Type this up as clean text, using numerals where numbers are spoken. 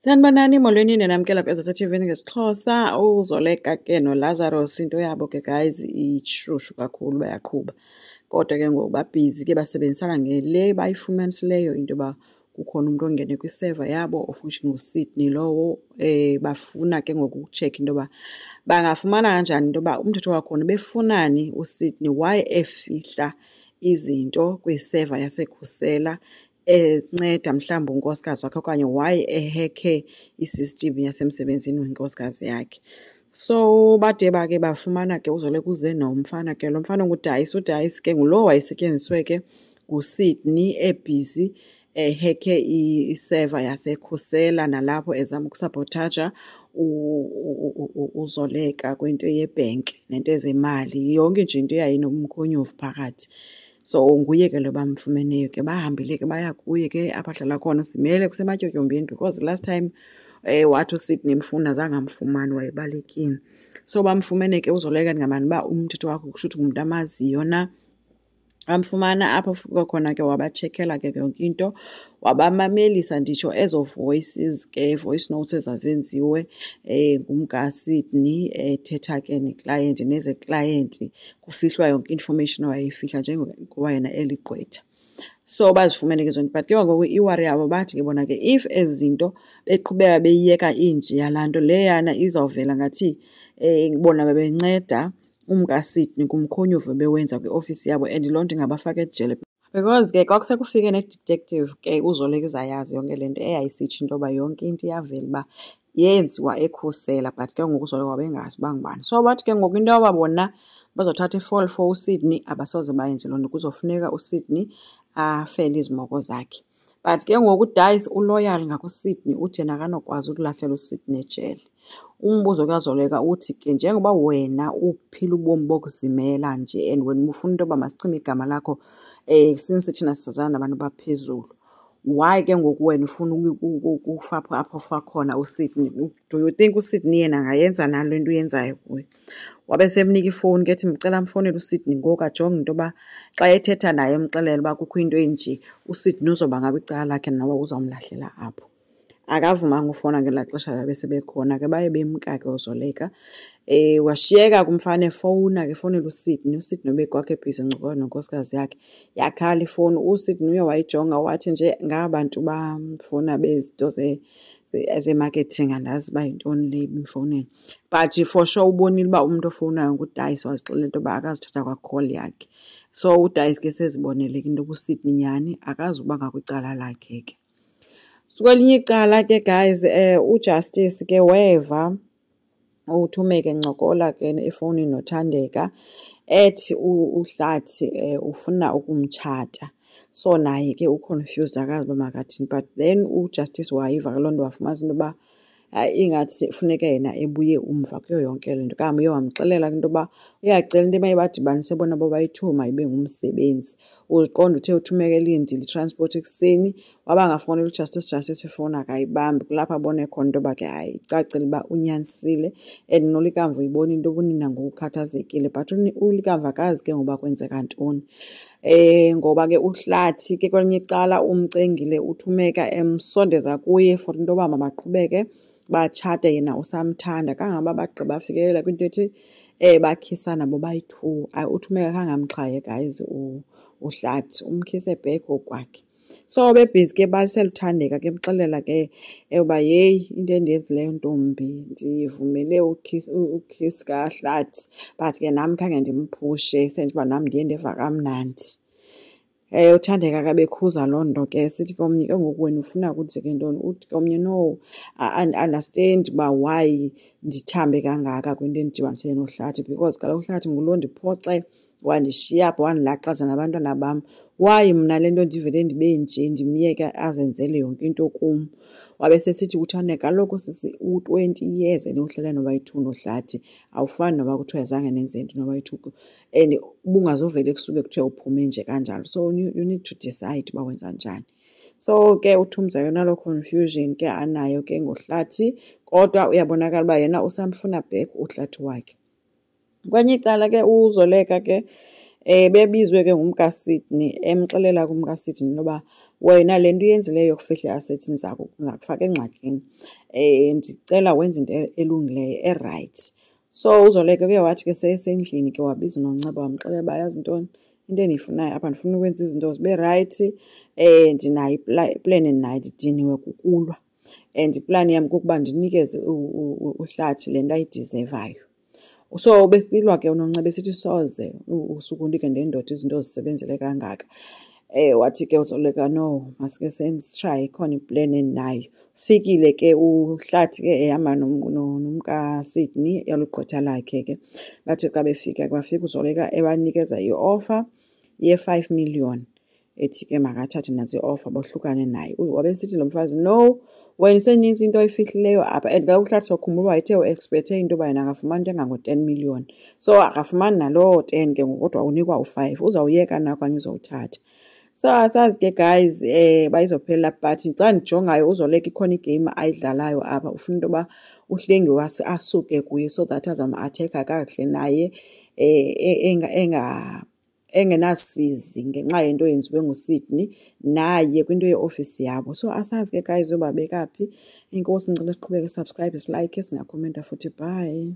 Sanibonani, molweni namkela kwezaseTV ngesiXhosa. UZoleka ke noLazarus into yabo ke guys ishushu kakhulu bayaqhuba. Kodwa ke ngoku babhizi ke basebenzisana ngele bayifumanisileyo into yoba kukhona umuntu ongene kwiseva yabo of which nguSydney lowo. Bafuna ke ngoku ukutshekha into yoba bangafumana kanjani into yoba umthetho wakhona befunani uSydney, why efihla izinto kwiseva yaseKhusela enceda mhlawumbi unkosikazi wakhe okanye why ehekhe isystem yasemsebenzini wenkosikazi yakhe. So bade bake bafumana ke uZoleka uze nomfana ke lo mfana nguDaisi. UDaisi ke ngulowo wayesetyenziswe ke nguSydney ebhizi ehekhe iseva yaseKhusela nalapho ezama ukusabotaja uZoleka kwinto yebhenki nento ezemali, yonke nje into eyayinomkhonyovu phakathi. So nguye ke lo bamfumeneyo ke bahambile ke baya kuye ke apho ahlala khona. Simele kusematyotyombeni because last time wathi uSydney mfuna zange amfumani wayebalekile. So bamfumene ke uZoleka ndingamani uba umthetho wakho kusho ukuthi ngumntu amaziyo na. Bamfumana apho ufika khona ke wabatshekela ke yonke into, wabamamelisa nditsho ezo voices ke voice notes ezazenziwe ngumkaSydney ethetha ke neclient nezeclient, kufihlwa yonke information wayeyifihla njengoba yena eligqwetha. So bazifumene ke zonke, but ke ngoku iwari yabo bathi ke bona ke if ezi zinto beqhubeka beyiyeka injeya laa nto leyana izawuvela ngathi bona bebenceda umkaSydney kumkhonyovu bewenza kwiofisi yabo and loo nto ingabafaka ejele. Because ke kwakusekufike ne-detective ke uZoleka izayazi yonke le nto eyayisitsho into yoba yonke into iyavela uba yenziwa eKhusela, but ke ngoku uZoleka wabengazi uba ngubani. So bathi ke ngoku into yoba bona bazothatha ifall for uSydney abasoze bayenze loo nto, kuzofuneka uSydney afele izimoko zakhe. But ke ngoku uDaisi uloyal ngakuSydney, uthi yena akanokwazi ukulahlela uSydney ejele. Umbuzo kaZoleka uthi ke njengoba wena uphila ubomi bokuzimela nje and wena ufuna into yoba masichime igama lakho since thina sisazana nabantu baphezulu, why ke ngoku wena ufuna ukufa apho ufa khona uSydney? Do you think uSydney yena angayenza nalo into uyenzayo kuyo? Wabe semnika ifowuni ke ethi mcela mfowunele uSydney ngoku ajonge into yoba xa ethetha naye emxelele uba kukho into enje uSydney uzoba ngakwicala lakhe noba uzawumlahlela apho. Akavumanga ufowuna ngelaa xesha babe sebekhona ke baye bemka ke uZoleka. Washiyeka kumfana efowuna ke efowunela uSydney. uSydney ubekwakhe ebhizi encokola nenkosikazi yakhe, yakhala ifowuni. uSydney uye wayijonga wathi nje ngabantu bamfowuna bezinto ze-marketing, andazi uba yintoni le bimfowunela. But for sure ubonile uba umntu ofowunayo nguDaisi, wazixelela into yoba akazithatha kwa-call yakhe. So uDaisi ke sezibonele ke into yoba uSydney nyhani akazuba ngakwicala lakhe ke. Kwelinye icala ke guys uJustice ke weva uThumeka encokola ke efowunini noThandeka ethi uHlathi ufuna ukumtshata. So naye ke uconfused akazi uba makathini, but then uJustice wayiva ke loo nto wafumanisa into yoba ingathi funeka yena ebuye umva kuyo yonke le nto. Kambe uye wamxelela into yoba uyacela into mayibadibanise bona bobayi-two mayibe ngumsebenzi. Uziqonda uthe uThumeka elindile itransport ekuseni waba ngafowunela uJustice ifowuni akayibambi. Kulapho abone khona into yoba ke hayi icacile uba unyanisile and noLikamva uyibona into yoba unina ngokukhathazekile, but uLikamva akazi ke ngoba kwenzeka ntoni. Ngoba ke uHlathi ke kwelinye icala umcengile uThumeka emsondeza kuye for into yoba mabaqhubeke batshate, yena usamthanda kangaba bagqiba bafikelela kwinto ethi bakhisana bobayi-two. uThumeka kangamxhaye guys uHlathi, umkhise back kwakhe. So bebhizi ke balisela uThandeka ke emxelela ke uba yeyi into endiyenzileyo ntombi ndivumele ukhisi kaHlathi, but ke nam khange ndimphushe senje uba nam ndiye ndeva kamnandi. uThandeka ke bekhuza loo nto ke sithi komnye ke ngoku wena ufuna kwenzeke ntoni. Uthi komnye no, understand uba why ndithambe kangaka kwinto endidibanise noHlathi because kaloku uHlathi ngulo ndiphoxe wandishiya apho wandilaxaza nabantwana bam. Why mna le nto ndivele ndibe nje ndimyeke azenzele yonke into kum? Wabe sesithi uThandeka kaloku sisi u-20 years eniwuhlele nobayi-two noHlathi awufani noba kuthiwa zange nenze nto nobayi-two and ubungazovele kusuke kuthiwe uphume nje kanjalo. So you need to decide uba wenza njani. So ke uThumza yona loo confusion ke anayo ke ngoHlathi, kodwa uyabonakala uba yena usamfuna back uHlathi wakhe. Kwenye icala ke uZoleka ke bebizwe ke ngumkaSydney emxelela kumkaSydney noba wena le nto uyenzileyo yokufihla i-assets zakho kuzakufaka engxakini. Ndicela wenze into elungileyo erayithi. So uzoleke ke wathi ke seyesendlini ke wabiza uNonceba wamxelela uba yazi ntoni, into endiyifunayo apha ndifuna ukwenza izinto zibe rayithi. Ndinayo iplani endinayo, ndidiniwe kukulwa and iplani yam kukuba ndinikeze uHlathi le nto ayidizevayo. So besilwa ke uNonceba esithi soze usuke unike ndendoda izinto zisebenzele kangaka. Wathi ke uzoleka no, masike sitry, ikhona iplani endinayo. Fikile ke uHlathi ke ehamba nomkaSydney yalugqwetha lakhe ke. Bathi xa befika bafika uzoleka ebanikeza i-offer ye-5 million. Ethi ke makathathe nantsi i-offer bohlukane naye. Wabesithi lo mfazi no, wena isenintsi into oyifihlileyo apha. And xa uHlathi sokhumbula uba wayethe uexpecthe into yoba yena angafumani into engango-10 million. So akafumani naloo 10 ke ngoku kodwa unikwa u-5. Uzawuyeka na okanye uzowuthatha? So asazi ke guys bayizophelela but xa ndijongayo uzoleka ikhona igame ayidlalayo apha. Ufuna into yoba uHlengi asuke kuye so that azama-athekha kakuhle naye engenasizi ngenxa yento eyenziwe nguSydney naye kwinto yeofisi yabo. So asazi ke guys uba bekaphi. Enkosi, ndicela siqhubeke, subscribe, silike, singakhomenta futhi. Bye.